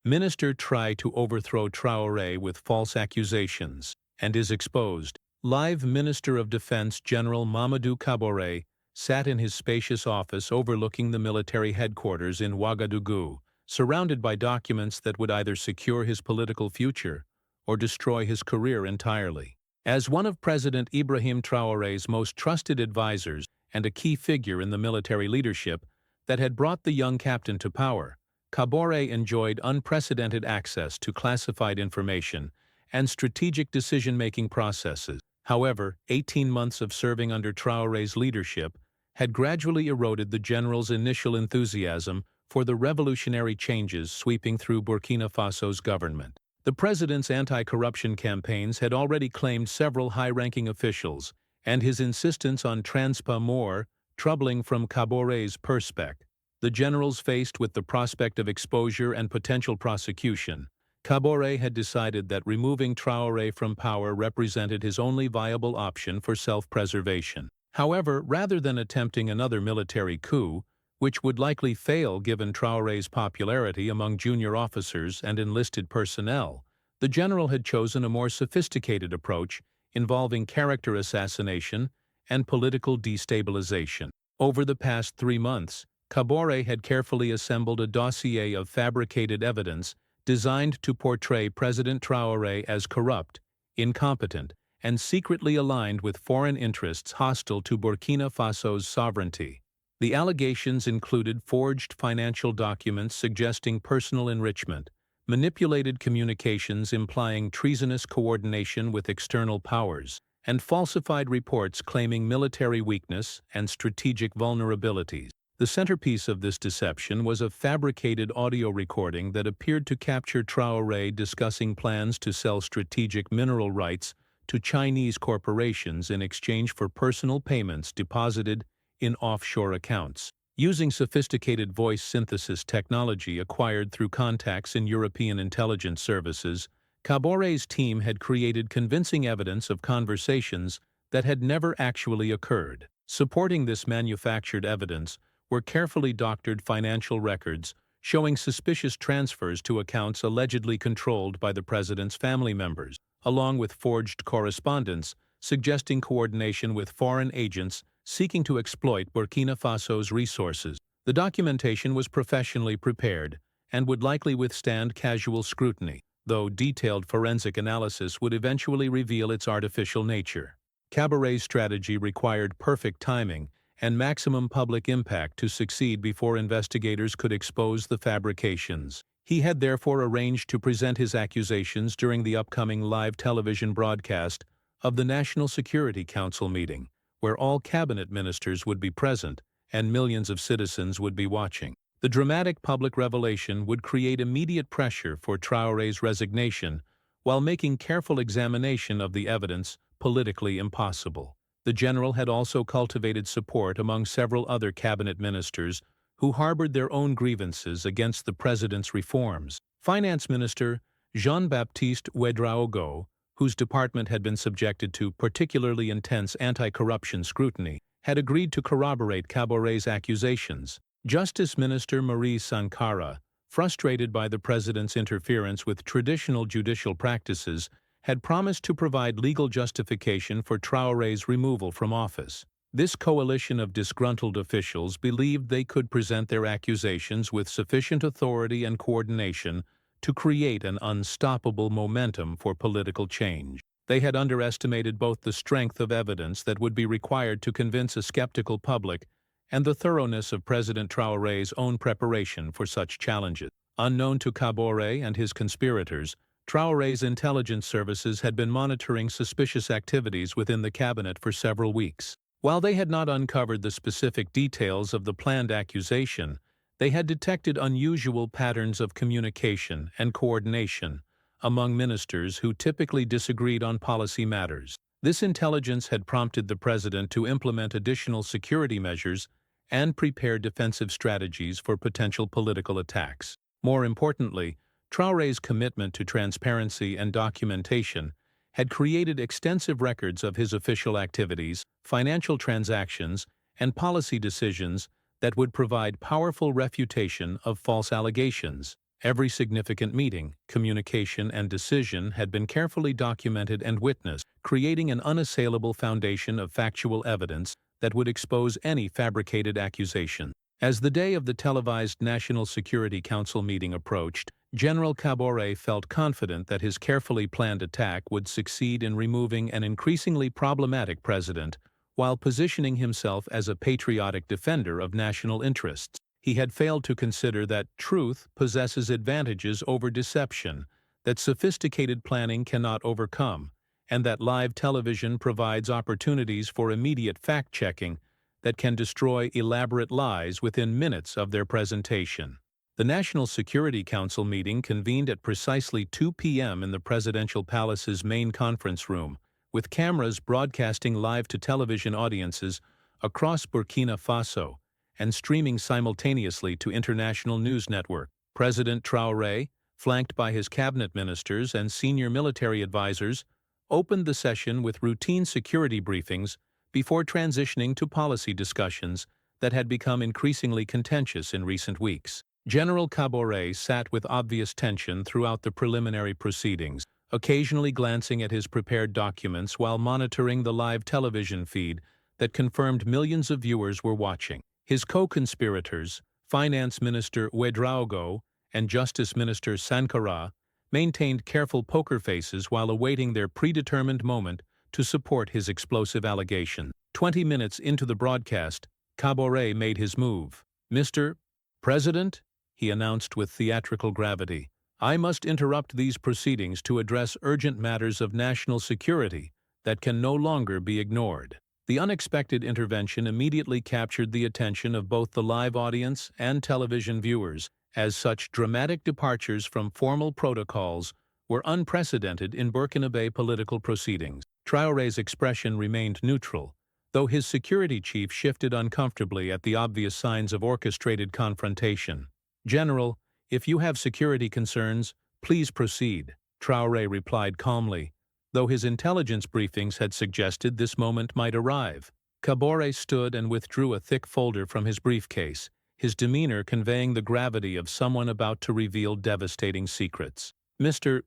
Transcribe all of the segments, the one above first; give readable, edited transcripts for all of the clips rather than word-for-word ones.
Minister tried to overthrow Traoré with false accusations and is exposed. Live Minister of Defense General Mamadou Traoré sat in his spacious office overlooking the military headquarters in Ouagadougou, surrounded by documents that would either secure his political future or destroy his career entirely. As one of President Ibrahim Traoré's most trusted advisors and a key figure in the military leadership that had brought the young captain to power, Traoré enjoyed unprecedented access to classified information and strategic decision-making processes. However, 18 months of serving under Traoré's leadership had gradually eroded the general's initial enthusiasm for the revolutionary changes sweeping through Burkina Faso's government. The president's anti-corruption campaigns had already claimed several high-ranking officials, and his insistence on transpa more troubling from Traoré's perspective. The generals faced with the prospect of exposure and potential prosecution, Traoré had decided that removing Traoré from power represented his only viable option for self-preservation. However, rather than attempting another military coup, which would likely fail given Traoré's popularity among junior officers and enlisted personnel, the general had chosen a more sophisticated approach involving character assassination and political destabilization. Over the past 3 months, Traoré had carefully assembled a dossier of fabricated evidence designed to portray President Traoré as corrupt, incompetent, and secretly aligned with foreign interests hostile to Burkina Faso's sovereignty. The allegations included forged financial documents suggesting personal enrichment, manipulated communications implying treasonous coordination with external powers, and falsified reports claiming military weakness and strategic vulnerabilities. The centerpiece of this deception was a fabricated audio recording that appeared to capture Traoré discussing plans to sell strategic mineral rights to Chinese corporations in exchange for personal payments deposited in offshore accounts. Using sophisticated voice synthesis technology acquired through contacts in European intelligence services, Traoré's team had created convincing evidence of conversations that had never actually occurred. Supporting this manufactured evidence were carefully doctored financial records showing suspicious transfers to accounts allegedly controlled by the president's family members, along with forged correspondence suggesting coordination with foreign agents seeking to exploit Burkina Faso's resources. The documentation was professionally prepared and would likely withstand casual scrutiny, though detailed forensic analysis would eventually reveal its artificial nature. Traoré's strategy required perfect timing and maximum public impact to succeed before investigators could expose the fabrications. He had therefore arranged to present his accusations during the upcoming live television broadcast of the National Security Council meeting, where all cabinet ministers would be present and millions of citizens would be watching. The dramatic public revelation would create immediate pressure for Traoré's resignation while making careful examination of the evidence politically impossible. The general had also cultivated support among several other cabinet ministers who harbored their own grievances against the president's reforms. Finance Minister Jean-Baptiste Ouedraogo, whose department had been subjected to particularly intense anti-corruption scrutiny, had agreed to corroborate Traoré's accusations. Justice Minister Marie Sankara, frustrated by the president's interference with traditional judicial practices, had promised to provide legal justification for Traoré's removal from office. This coalition of disgruntled officials believed they could present their accusations with sufficient authority and coordination to create an unstoppable momentum for political change. They had underestimated both the strength of evidence that would be required to convince a skeptical public and the thoroughness of President Traoré's own preparation for such challenges. Unknown to Traoré and his conspirators, Traoré's intelligence services had been monitoring suspicious activities within the cabinet for several weeks. While they had not uncovered the specific details of the planned accusation, they had detected unusual patterns of communication and coordination among ministers who typically disagreed on policy matters. This intelligence had prompted the president to implement additional security measures and prepare defensive strategies for potential political attacks. More importantly, Traoré's commitment to transparency and documentation had created extensive records of his official activities, financial transactions, and policy decisions that would provide powerful refutation of false allegations. Every significant meeting, communication, and decision had been carefully documented and witnessed, creating an unassailable foundation of factual evidence that would expose any fabricated accusation. As the day of the televised National Security Council meeting approached, General Traoré felt confident that his carefully planned attack would succeed in removing an increasingly problematic president while positioning himself as a patriotic defender of national interests. He had failed to consider that truth possesses advantages over deception, that sophisticated planning cannot overcome, and that live television provides opportunities for immediate fact-checking that can destroy elaborate lies within minutes of their presentation. The National Security Council meeting convened at precisely 2 p.m. in the presidential palace's main conference room, with cameras broadcasting live to television audiences across Burkina Faso and streaming simultaneously to international news networks. President Traoré, flanked by his cabinet ministers and senior military advisors, opened the session with routine security briefings before transitioning to policy discussions that had become increasingly contentious in recent weeks. General Traoré sat with obvious tension throughout the preliminary proceedings, occasionally glancing at his prepared documents while monitoring the live television feed that confirmed millions of viewers were watching. His co-conspirators, Finance Minister Ouedraogo and Justice Minister Sankara, maintained careful poker faces while awaiting their predetermined moment to support his explosive allegation. 20 minutes into the broadcast, Traoré made his move. "Mr. President," he announced with theatrical gravity, "I must interrupt these proceedings to address urgent matters of national security that can no longer be ignored." The unexpected intervention immediately captured the attention of both the live audience and television viewers, as such dramatic departures from formal protocols were unprecedented in Burkinabe political proceedings. Traoré's expression remained neutral, though his security chief shifted uncomfortably at the obvious signs of orchestrated confrontation. "General, if you have security concerns, please proceed," Traoré replied calmly, though his intelligence briefings had suggested this moment might arrive. Traoré stood and withdrew a thick folder from his briefcase, his demeanor conveying the gravity of someone about to reveal devastating secrets. "Mr.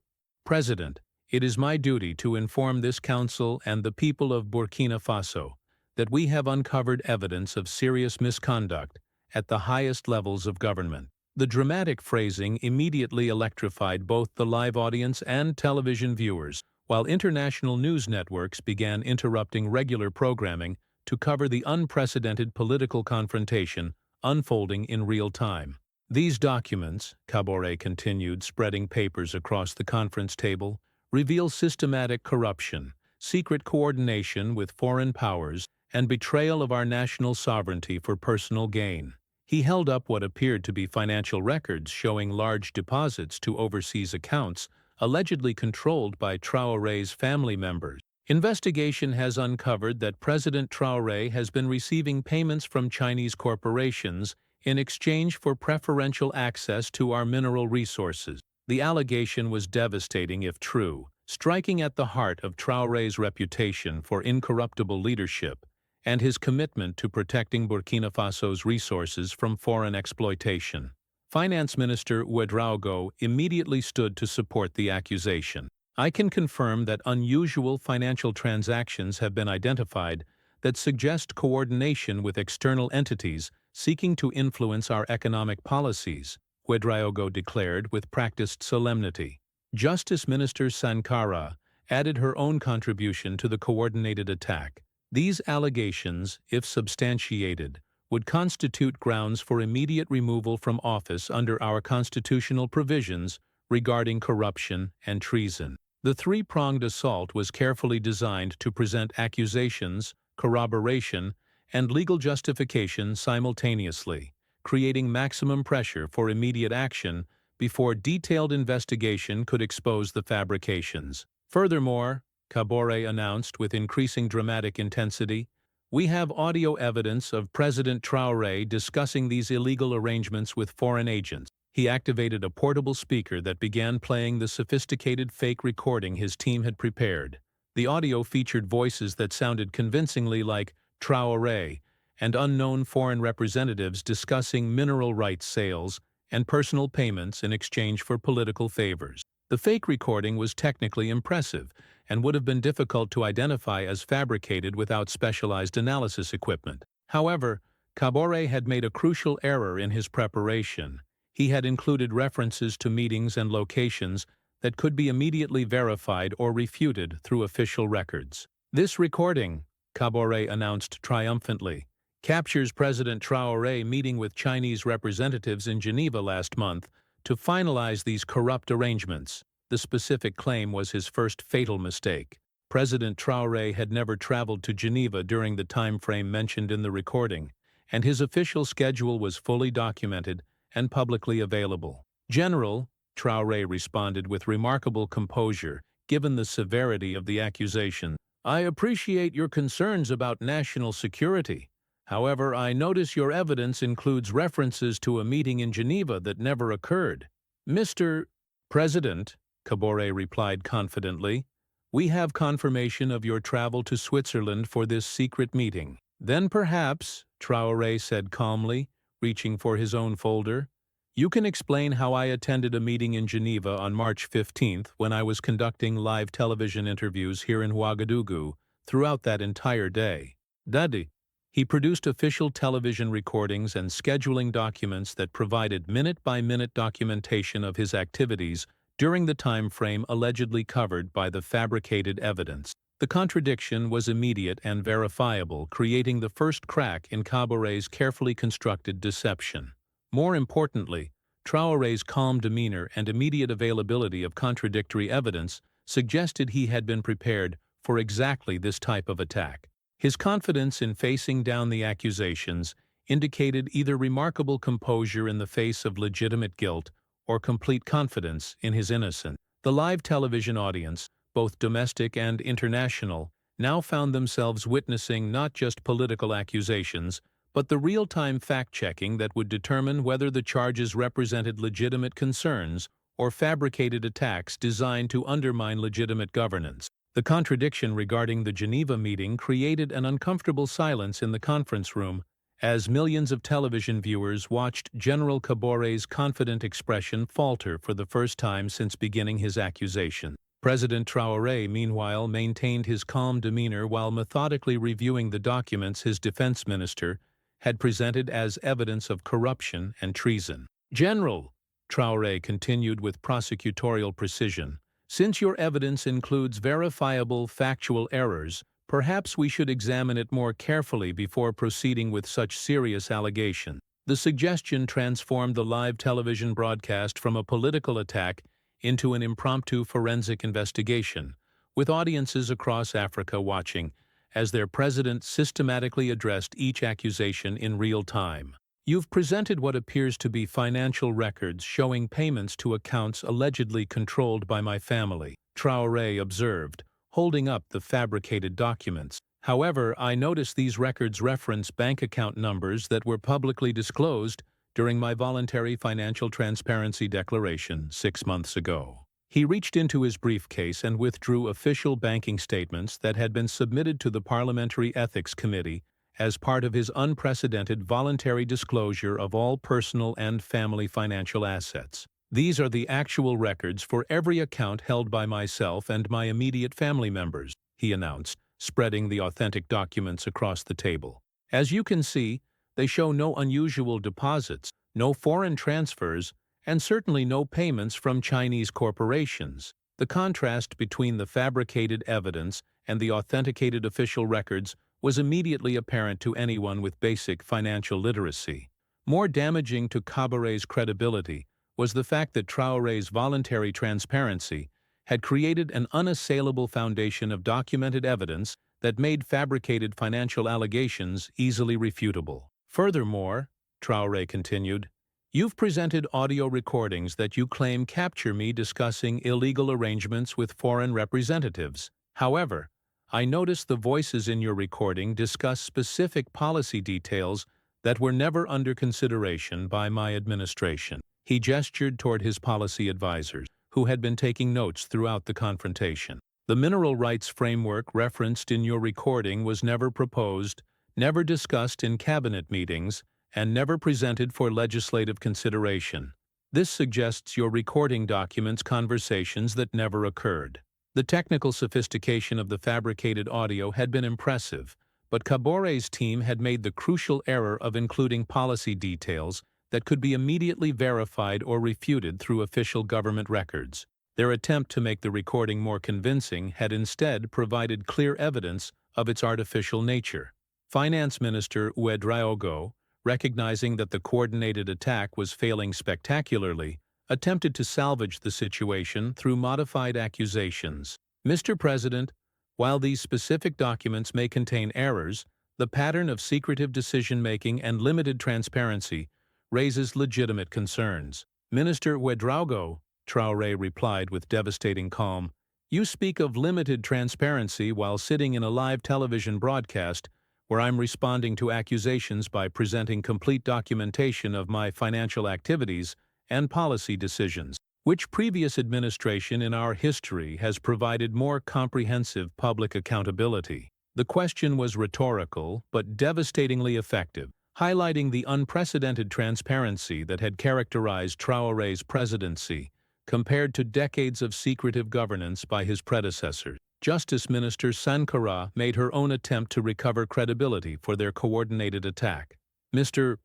President, it is my duty to inform this council and the people of Burkina Faso that we have uncovered evidence of serious misconduct at the highest levels of government." The dramatic phrasing immediately electrified both the live audience and television viewers, while international news networks began interrupting regular programming to cover the unprecedented political confrontation unfolding in real time. "These documents," Traoré continued, spreading papers across the conference table, "reveal systematic corruption, secret coordination with foreign powers, and betrayal of our national sovereignty for personal gain." He held up what appeared to be financial records showing large deposits to overseas accounts allegedly controlled by Traoré's family members. "Investigation has uncovered that President Traoré has been receiving payments from Chinese corporations in exchange for preferential access to our mineral resources." The allegation was devastating if true, striking at the heart of Traoré's reputation for incorruptible leadership and his commitment to protecting Burkina Faso's resources from foreign exploitation. Finance Minister Ouedraogo immediately stood to support the accusation. "I can confirm that unusual financial transactions have been identified that suggest coordination with external entities seeking to influence our economic policies," Ouedraogo declared with practiced solemnity. Justice Minister Sankara added her own contribution to the coordinated attack. These allegations, if substantiated, would constitute grounds for immediate removal from office under our constitutional provisions regarding corruption and treason. The three-pronged assault was carefully designed to present accusations, corroboration, and legal justification simultaneously, creating maximum pressure for immediate action before detailed investigation could expose the fabrications. Furthermore, Traoré announced with increasing dramatic intensity, "We have audio evidence of President Traoré discussing these illegal arrangements with foreign agents." He activated a portable speaker that began playing the sophisticated fake recording his team had prepared. The audio featured voices that sounded convincingly like Traoré and unknown foreign representatives discussing mineral rights sales and personal payments in exchange for political favors. The fake recording was technically impressive and would have been difficult to identify as fabricated without specialized analysis equipment. However, Traoré had made a crucial error in his preparation. He had included references to meetings and locations that could be immediately verified or refuted through official records. This recording, Traoré announced triumphantly, captures President Traoré meeting with Chinese representatives in Geneva last month to finalize these corrupt arrangements. The specific claim was his first fatal mistake. President Traoré had never traveled to Geneva during the time frame mentioned in the recording, and his official schedule was fully documented and publicly available. General, Traoré responded with remarkable composure, given the severity of the accusation. I appreciate your concerns about national security. However, I notice your evidence includes references to a meeting in Geneva that never occurred. Mr. President, Traoré replied confidently, we have confirmation of your travel to Switzerland for this secret meeting. Then perhaps, Traoré said calmly, reaching for his own folder, you can explain how I attended a meeting in Geneva on March 15th when I was conducting live television interviews here in Ouagadougou throughout that entire day. Dadi. He produced official television recordings and scheduling documents that provided minute-by-minute documentation of his activities during the time frame allegedly covered by the fabricated evidence. The contradiction was immediate and verifiable, creating the first crack in Traoré's carefully constructed deception. More importantly, Traoré's calm demeanor and immediate availability of contradictory evidence suggested he had been prepared for exactly this type of attack. His confidence in facing down the accusations indicated either remarkable composure in the face of legitimate guilt or complete confidence in his innocence. The live television audience, both domestic and international, now found themselves witnessing not just political accusations, but the real-time fact-checking that would determine whether the charges represented legitimate concerns or fabricated attacks designed to undermine legitimate governance. The contradiction regarding the Geneva meeting created an uncomfortable silence in the conference room as millions of television viewers watched General Traoré's confident expression falter for the first time since beginning his accusation. President Traoré, meanwhile, maintained his calm demeanor while methodically reviewing the documents his defense minister had presented as evidence of corruption and treason. General, Traoré continued with prosecutorial precision, since your evidence includes verifiable factual errors, perhaps we should examine it more carefully before proceeding with such serious allegations. The suggestion transformed the live television broadcast from a political attack into an impromptu forensic investigation, with audiences across Africa watching as their president systematically addressed each accusation in real time. You've presented what appears to be financial records showing payments to accounts allegedly controlled by my family, Traoré observed, holding up the fabricated documents. However, I notice these records reference bank account numbers that were publicly disclosed during my voluntary financial transparency declaration 6 months ago. He reached into his briefcase and withdrew official banking statements that had been submitted to the Parliamentary Ethics Committee as part of his unprecedented voluntary disclosure of all personal and family financial assets. These are the actual records for every account held by myself and my immediate family members, he announced, spreading the authentic documents across the table. As you can see, they show no unusual deposits, no foreign transfers, and certainly no payments from Chinese corporations. The contrast between the fabricated evidence and the authenticated official records was immediately apparent to anyone with basic financial literacy. More damaging to Traoré's credibility was the fact that Traoré's voluntary transparency had created an unassailable foundation of documented evidence that made fabricated financial allegations easily refutable. Furthermore, Traoré continued, you've presented audio recordings that you claim capture me discussing illegal arrangements with foreign representatives. However, I noticed the voices in your recording discuss specific policy details that were never under consideration by my administration. He gestured toward his policy advisors, who had been taking notes throughout the confrontation. The mineral rights framework referenced in your recording was never proposed, never discussed in cabinet meetings, and never presented for legislative consideration. This suggests you're recording documents conversations that never occurred. The technical sophistication of the fabricated audio had been impressive, but Caboret's team had made the crucial error of including policy details that could be immediately verified or refuted through official government records. Their attempt to make the recording more convincing had instead provided clear evidence of its artificial nature. Finance Minister Ouedraogo, recognizing that the coordinated attack was failing spectacularly, attempted to salvage the situation through modified accusations. Mr. President, while these specific documents may contain errors, the pattern of secretive decision-making and limited transparency raises legitimate concerns. Minister Ouedraogo, Traoré replied with devastating calm, "You speak of limited transparency while sitting in a live television broadcast where I'm responding to accusations by presenting complete documentation of my financial activities and policy decisions. Which previous administration in our history has provided more comprehensive public accountability?" The question was rhetorical but devastatingly effective, highlighting the unprecedented transparency that had characterized Traoré's presidency compared to decades of secretive governance by his predecessors. Justice Minister Sankara made her own attempt to recover credibility for their coordinated attack. Mr.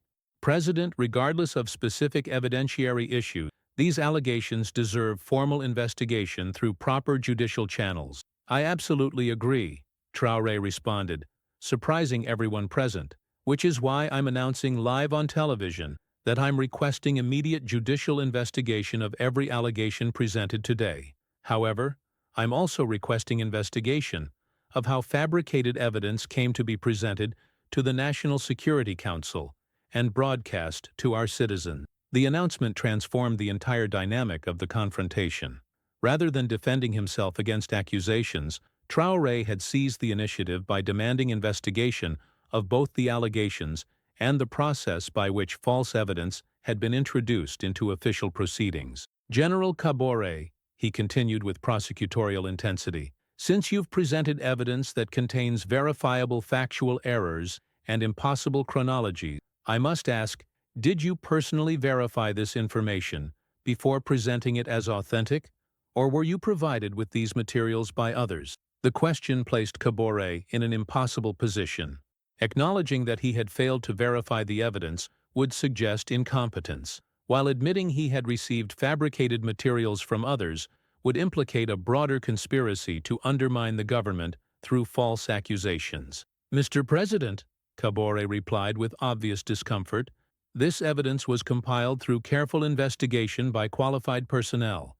President, regardless of specific evidentiary issues, these allegations deserve formal investigation through proper judicial channels. I absolutely agree, Traoré responded, surprising everyone present, which is why I'm announcing live on television that I'm requesting immediate judicial investigation of every allegation presented today. However, I'm also requesting investigation of how fabricated evidence came to be presented to the National Security Council and broadcast to our citizens. The announcement transformed the entire dynamic of the confrontation. Rather than defending himself against accusations, Traoré had seized the initiative by demanding investigation of both the allegations and the process by which false evidence had been introduced into official proceedings. General Caboret, he continued with prosecutorial intensity, since you've presented evidence that contains verifiable factual errors and impossible chronology, I must ask, did you personally verify this information before presenting it as authentic, or were you provided with these materials by others? The question placed Caboret in an impossible position. Acknowledging that he had failed to verify the evidence would suggest incompetence, while admitting he had received fabricated materials from others would implicate a broader conspiracy to undermine the government through false accusations. Mr. President, Caboret replied with obvious discomfort, this evidence was compiled through careful investigation by qualified personnel.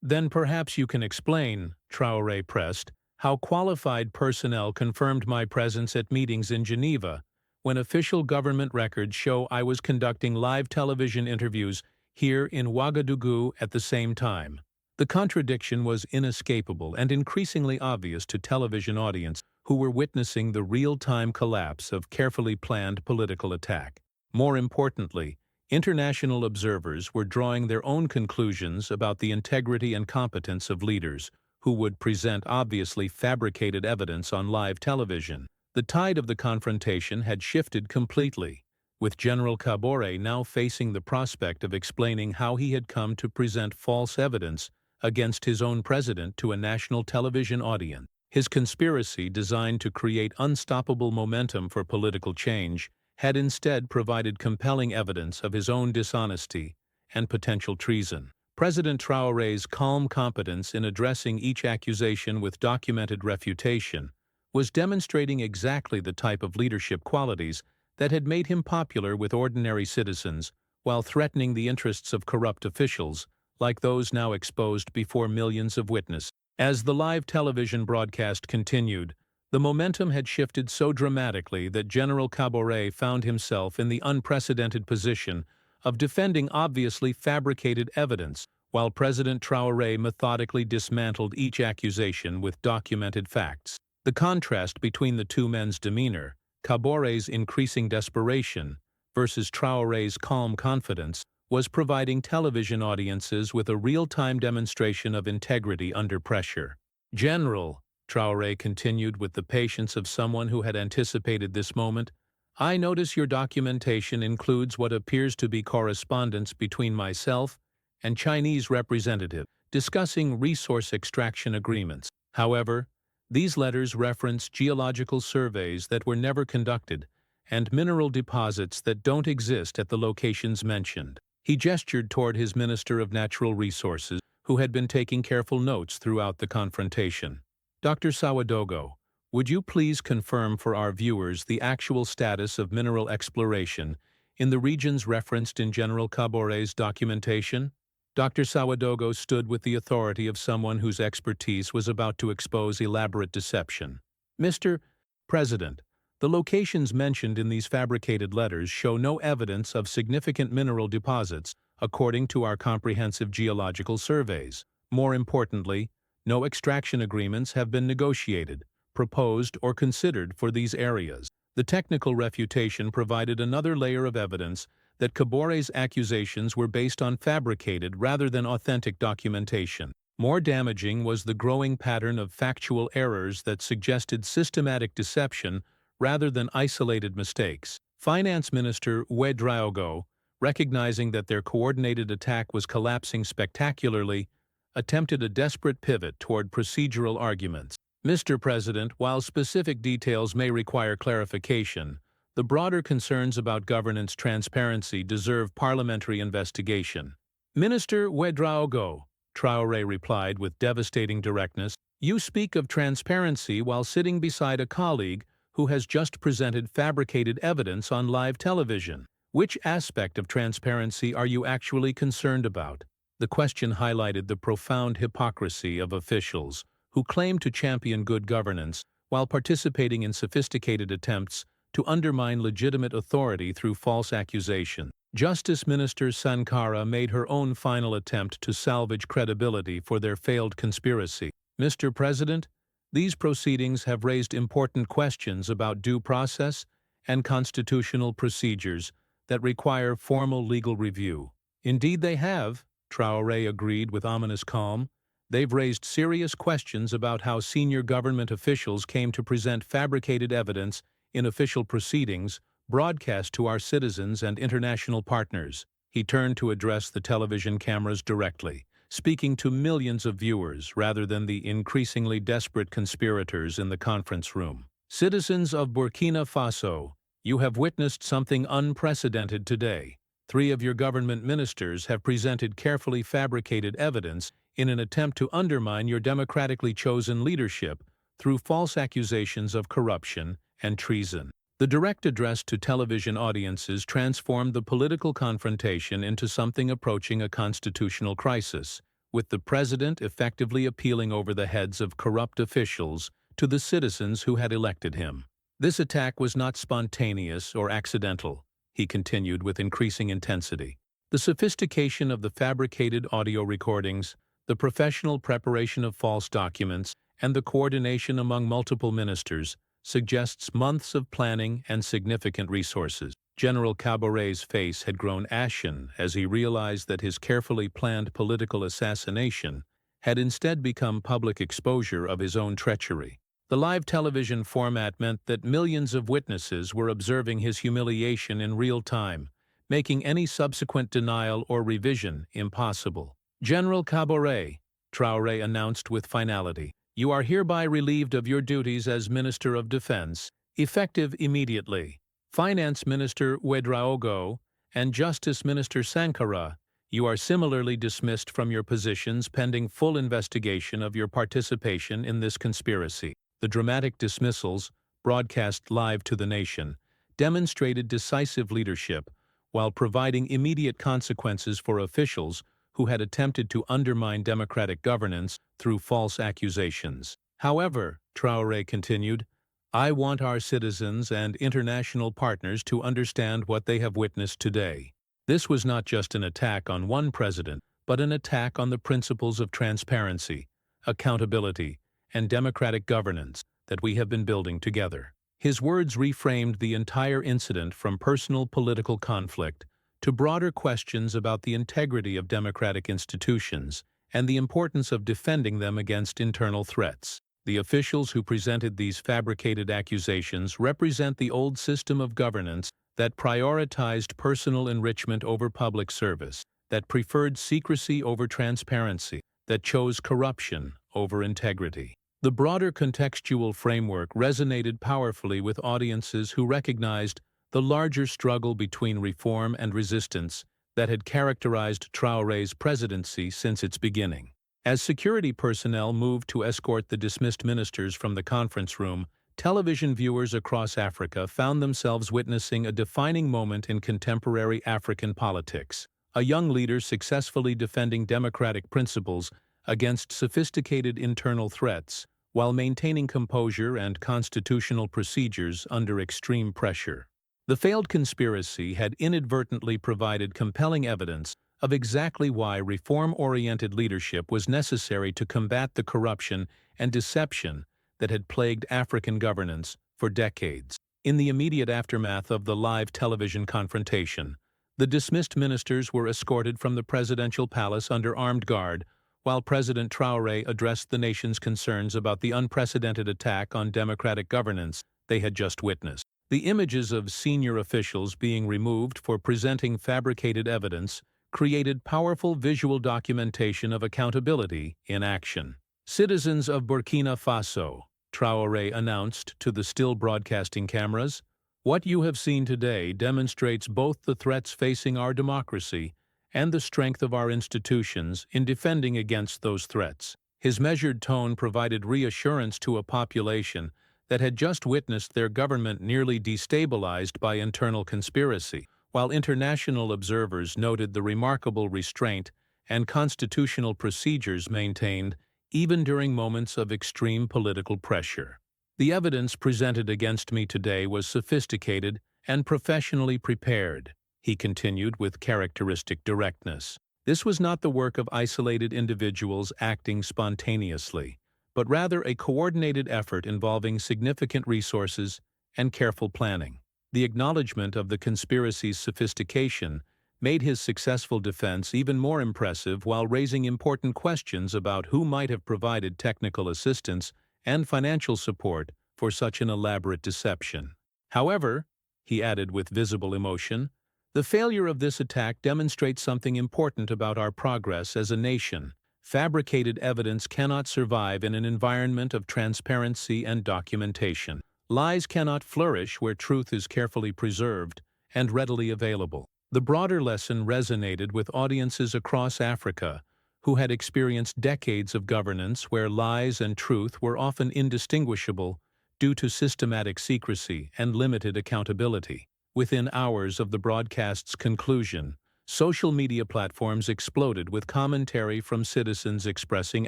Then perhaps you can explain, Traoré pressed, how qualified personnel confirmed my presence at meetings in Geneva, when official government records show I was conducting live television interviews here in Ouagadougou at the same time. The contradiction was inescapable and increasingly obvious to television audiences who were witnessing the real-time collapse of carefully planned political attack. More importantly, international observers were drawing their own conclusions about the integrity and competence of leaders who would present obviously fabricated evidence on live television. The tide of the confrontation had shifted completely, with General Caboret now facing the prospect of explaining how he had come to present false evidence against his own president to a national television audience. His conspiracy, designed to create unstoppable momentum for political change, had instead provided compelling evidence of his own dishonesty and potential treason. President Traoré's calm competence in addressing each accusation with documented refutation was demonstrating exactly the type of leadership qualities that had made him popular with ordinary citizens while threatening the interests of corrupt officials like those now exposed before millions of witnesses. As the live television broadcast continued, the momentum had shifted so dramatically that General Caboret found himself in the unprecedented position of defending obviously fabricated evidence, while President Traoré methodically dismantled each accusation with documented facts. The contrast between the two men's demeanor, Caboret's increasing desperation versus Traoré's calm confidence, was providing television audiences with a real-time demonstration of integrity under pressure. General, Traoré continued with the patience of someone who had anticipated this moment, I notice your documentation includes what appears to be correspondence between myself and Chinese representative discussing resource extraction agreements. However, these letters reference geological surveys that were never conducted and mineral deposits that don't exist at the locations mentioned. He gestured toward his Minister of Natural Resources, who had been taking careful notes throughout the confrontation. Dr. Sawadogo, would you please confirm for our viewers the actual status of mineral exploration in the regions referenced in General Caboret's documentation? Dr. Sawadogo stood with the authority of someone whose expertise was about to expose elaborate deception. Mr. President, the locations mentioned in these fabricated letters show no evidence of significant mineral deposits according to our comprehensive geological surveys. More importantly, no extraction agreements have been negotiated, proposed, or considered for these areas. The technical refutation provided another layer of evidence that Caboret's accusations were based on fabricated rather than authentic documentation. More damaging was the growing pattern of factual errors that suggested systematic deception rather than isolated mistakes. Finance Minister Ouedraogo, recognizing that their coordinated attack was collapsing spectacularly, attempted a desperate pivot toward procedural arguments. Mr. President, while specific details may require clarification, the broader concerns about governance transparency deserve parliamentary investigation. Minister Ouedraogo, Traoré replied with devastating directness, you speak of transparency while sitting beside a colleague who has just presented fabricated evidence on live television. Which aspect of transparency are you actually concerned about? The question highlighted the profound hypocrisy of officials who claim to champion good governance while participating in sophisticated attempts to undermine legitimate authority through false accusation. Justice Minister Sankara made her own final attempt to salvage credibility for their failed conspiracy. Mr. President, these proceedings have raised important questions about due process and constitutional procedures that require formal legal review. Indeed they have, Traoré agreed with ominous calm. They've raised serious questions about how senior government officials came to present fabricated evidence in official proceedings broadcast to our citizens and international partners. He turned to address the television cameras directly, speaking to millions of viewers rather than the increasingly desperate conspirators in the conference room. Citizens of Burkina Faso, you have witnessed something unprecedented today. 3 of your government ministers have presented carefully fabricated evidence in an attempt to undermine your democratically chosen leadership through false accusations of corruption and treason. The direct address to television audiences transformed the political confrontation into something approaching a constitutional crisis, with the president effectively appealing over the heads of corrupt officials to the citizens who had elected him. This attack was not spontaneous or accidental, he continued with increasing intensity. The sophistication of the fabricated audio recordings, the professional preparation of false documents, and the coordination among multiple ministers suggests months of planning and significant resources. General Caboret's face had grown ashen as he realized that his carefully planned political assassination had instead become public exposure of his own treachery. The live television format meant that millions of witnesses were observing his humiliation in real time, making any subsequent denial or revision impossible. General Caboret, Traoré announced with finality, you are hereby relieved of your duties as Minister of Defense, effective immediately. Finance Minister Ouedraogo and Justice Minister Sankara, you are similarly dismissed from your positions pending full investigation of your participation in this conspiracy. The dramatic dismissals, broadcast live to the nation, demonstrated decisive leadership while providing immediate consequences for officials who had attempted to undermine democratic governance through false accusations. However, Traoré continued, I want our citizens and international partners to understand what they have witnessed today. This was not just an attack on one president, but an attack on the principles of transparency, accountability, and democratic governance that we have been building together. His words reframed the entire incident from personal political conflict to broader questions about the integrity of democratic institutions and the importance of defending them against internal threats. The officials who presented these fabricated accusations represent the old system of governance that prioritized personal enrichment over public service, that preferred secrecy over transparency, that chose corruption over integrity. The broader contextual framework resonated powerfully with audiences who recognized the larger struggle between reform and resistance that had characterized Traoré's presidency since its beginning. As security personnel moved to escort the dismissed ministers from the conference room, television viewers across Africa found themselves witnessing a defining moment in contemporary African politics. A young leader successfully defending democratic principles against sophisticated internal threats, while maintaining composure and constitutional procedures under extreme pressure. The failed conspiracy had inadvertently provided compelling evidence of exactly why reform-oriented leadership was necessary to combat the corruption and deception that had plagued African governance for decades. In the immediate aftermath of the live television confrontation, the dismissed ministers were escorted from the presidential palace under armed guard, while President Traoré addressed the nation's concerns about the unprecedented attack on democratic governance they had just witnessed. The images of senior officials being removed for presenting fabricated evidence created powerful visual documentation of accountability in action. "Citizens of Burkina Faso," Traoré announced to the still broadcasting cameras, "what you have seen today demonstrates both the threats facing our democracy and the strength of our institutions in defending against those threats." His measured tone provided reassurance to a population that had just witnessed their government nearly destabilized by internal conspiracy, while international observers noted the remarkable restraint and constitutional procedures maintained even during moments of extreme political pressure. "The evidence presented against me today was sophisticated and professionally prepared," he continued with characteristic directness. "This was not the work of isolated individuals acting spontaneously, but rather a coordinated effort involving significant resources and careful planning." The acknowledgement of the conspiracy's sophistication made his successful defense even more impressive, while raising important questions about who might have provided technical assistance and financial support for such an elaborate deception. "However," he added with visible emotion, "the failure of this attack demonstrates something important about our progress as a nation. Fabricated evidence cannot survive in an environment of transparency and documentation. Lies cannot flourish where truth is carefully preserved and readily available." The broader lesson resonated with audiences across Africa who had experienced decades of governance where lies and truth were often indistinguishable due to systematic secrecy and limited accountability. Within hours of the broadcast's conclusion, social media platforms exploded with commentary from citizens expressing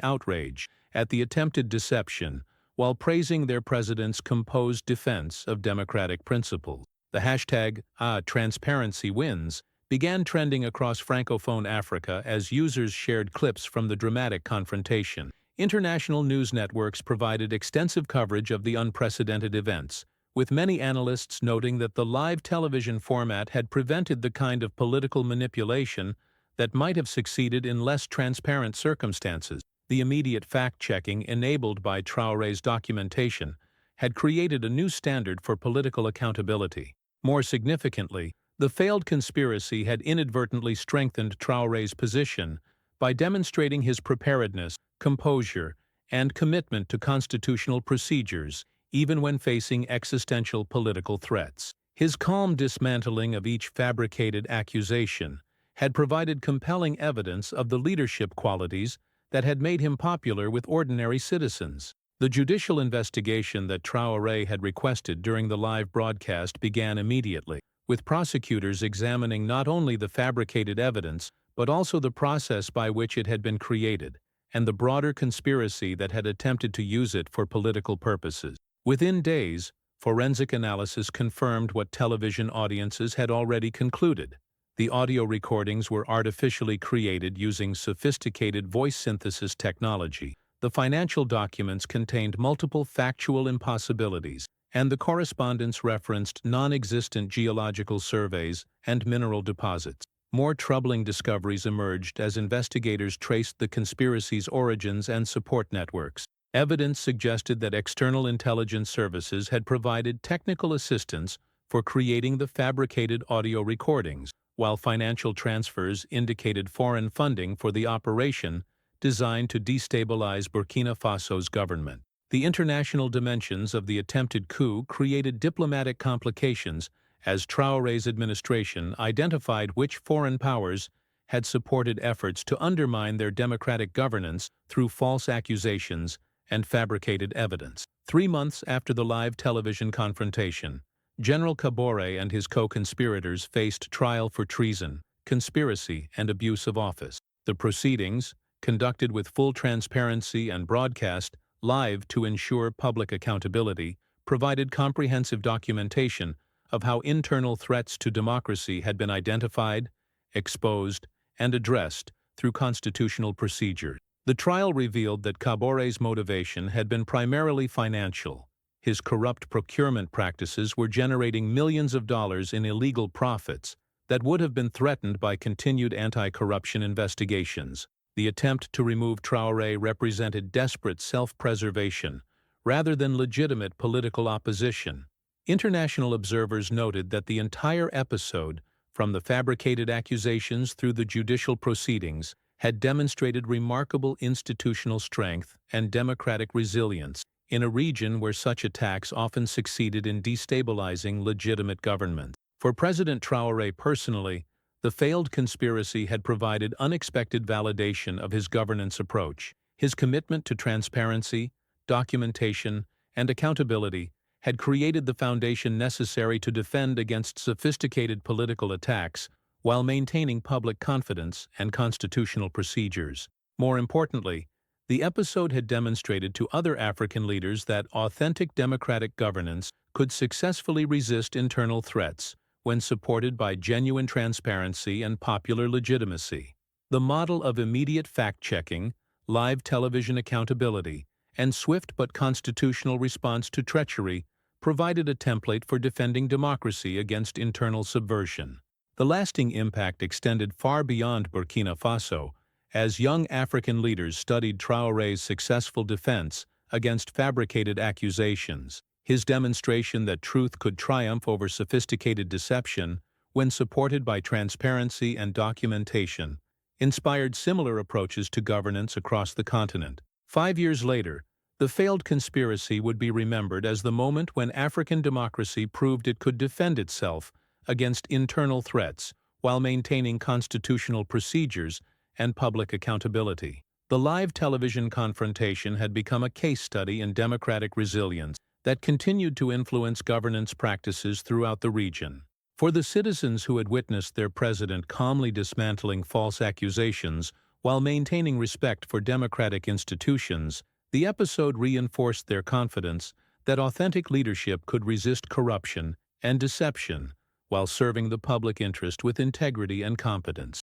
outrage at the attempted deception while praising their president's composed defense of democratic principles. The hashtag #TransparencyWins began trending across Francophone Africa as users shared clips from the dramatic confrontation. International news networks provided extensive coverage of the unprecedented events, with many analysts noting that the live television format had prevented the kind of political manipulation that might have succeeded in less transparent circumstances. The immediate fact-checking enabled by Traoré's documentation had created a new standard for political accountability. More significantly, the failed conspiracy had inadvertently strengthened Traoré's position by demonstrating his preparedness, composure, and commitment to constitutional procedures, even when facing existential political threats. His calm dismantling of each fabricated accusation had provided compelling evidence of the leadership qualities that had made him popular with ordinary citizens. The judicial investigation that Traoré had requested during the live broadcast began immediately, with prosecutors examining not only the fabricated evidence but also the process by which it had been created, and the broader conspiracy that had attempted to use it for political purposes. Within days, forensic analysis confirmed what television audiences had already concluded. The audio recordings were artificially created using sophisticated voice synthesis technology. The financial documents contained multiple factual impossibilities, and the correspondence referenced non-existent geological surveys and mineral deposits. More troubling discoveries emerged as investigators traced the conspiracy's origins and support networks. Evidence suggested that external intelligence services had provided technical assistance for creating the fabricated audio recordings, while financial transfers indicated foreign funding for the operation designed to destabilize Burkina Faso's government. The international dimensions of the attempted coup created diplomatic complications as Traoré's administration identified which foreign powers had supported efforts to undermine their democratic governance through false accusations and fabricated evidence. 3 months after the live television confrontation, General Traoré and his co-conspirators faced trial for treason, conspiracy, and abuse of office. The proceedings, conducted with full transparency and broadcast live to ensure public accountability, provided comprehensive documentation of how internal threats to democracy had been identified, exposed, and addressed through constitutional procedures. The trial revealed that Traoré's motivation had been primarily financial. His corrupt procurement practices were generating millions of dollars in illegal profits that would have been threatened by continued anti-corruption investigations. The attempt to remove Traoré represented desperate self-preservation rather than legitimate political opposition. International observers noted that the entire episode, from the fabricated accusations through the judicial proceedings, had demonstrated remarkable institutional strength and democratic resilience in a region where such attacks often succeeded in destabilizing legitimate governments. For President Traoré personally, the failed conspiracy had provided unexpected validation of his governance approach. His commitment to transparency, documentation, and accountability had created the foundation necessary to defend against sophisticated political attacks while maintaining public confidence and constitutional procedures. More importantly, the episode had demonstrated to other African leaders that authentic democratic governance could successfully resist internal threats when supported by genuine transparency and popular legitimacy. The model of immediate fact-checking, live television accountability, and swift but constitutional response to treachery provided a template for defending democracy against internal subversion. The lasting impact extended far beyond Burkina Faso, as young African leaders studied Traoré's successful defense against fabricated accusations. His demonstration that truth could triumph over sophisticated deception, when supported by transparency and documentation, inspired similar approaches to governance across the continent. 5 years later, the failed conspiracy would be remembered as the moment when African democracy proved it could defend itself against internal threats while maintaining constitutional procedures and public accountability. The live television confrontation had become a case study in democratic resilience that continued to influence governance practices throughout the region. For the citizens who had witnessed their president calmly dismantling false accusations while maintaining respect for democratic institutions, the episode reinforced their confidence that authentic leadership could resist corruption and deception while serving the public interest with integrity and competence.